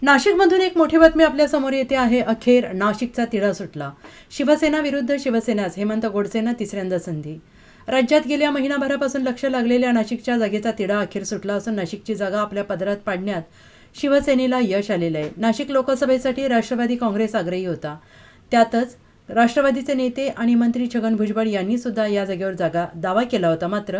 नाशिकमधून एक मोठी बातमी आपल्या समोर येते आहे। अखेर नाशिकचा तिढा सुटला। शिवसेना विरुद्ध शिवसेनाच हेमंत गोडसेंना तिसऱ्यांदा संधी। राज्यात गेल्या महिनाभरापासून लक्ष लागलेल्या नाशिकच्या जागेचा तिढा अखेर सुटला असून नाशिकची जागा आपल्या पदरात पाडण्यात शिवसेनेला यश आलेलं आहे। नाशिक लोकसभेसाठी राष्ट्रवादी काँग्रेस आग्रही होता। त्यातच राष्ट्रवादीचे नेते आणि मंत्री छगन भुजबळ यांनी सुद्धा या जागेवर दावा केला होता। मात्र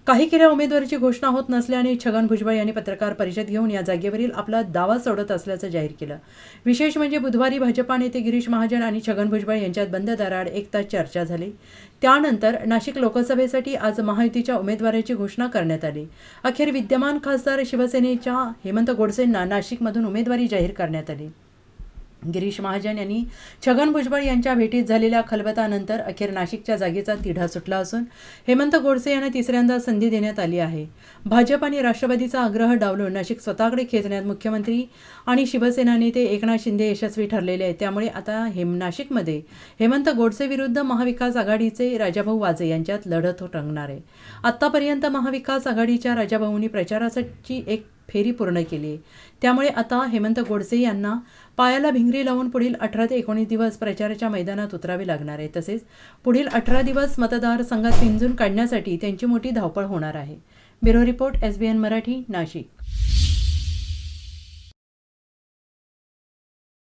काही केल्या उमेदवाराची घोषणा होत नसल्याने छगन भुजबळ यांनी पत्रकार परिषद घेऊन या जागेवरील आपला दावा सोडत असल्याचं जाहीर केलं। विशेष म्हणजे बुधवारी भाजपा नेते गिरीश महाजन आणि छगन भुजबळ यांच्यात बंद दाराआड 1 तास चर्चा झाली। त्यानंतर नाशिक लोकसभेसाठी आज महायुतीच्या उमेदवाराची घोषणा करण्यात आली। अखेर विद्यमान खासदार शिवसेनेच्या हेमंत गोडसेंना नाशिकमधून उमेदवारी जाहीर करण्यात आली। गिरीश महाजन यांनी छगन भुजबळ यांच्या भेटीत झालेल्या खलबतानंतर अखेर नाशिकच्या जागेचा तिढा सुटला असून हेमंत गोडसे यांना तिसऱ्यांदा संधी देण्यात आली आहे। भाजप आणि राष्ट्रवादीचा आग्रह डावलून नाशिक स्वतःकडे खेचण्यात मुख्यमंत्री आणि शिवसेना नेते एकनाथ शिंदे यशस्वी ठरलेले आहेत। त्यामुळे आता नाशिकमध्ये हेमंत गोडसे विरुद्ध महाविकास आघाडीचे राजाभाऊ वाजे यांच्यात लढत रंगणार आहे। आत्तापर्यंत महाविकास आघाडीच्या राजाभाऊंनी प्रचाराची एक फेरी पूर्ण केली आहे। त्यामुळे आता हेमंत गोडसे यांना पायाला भिंगरी लावून पुढील 18 ते 19 दिवस प्रचाराच्या मैदानात उतरावे लागणार आहे। तसेच पुढील 18 दिवस मतदारसंघात पिंजून काढण्यासाठी त्यांची मोठी धावपळ होणार आहे। Bureau report, SBN Marathi, Nashik.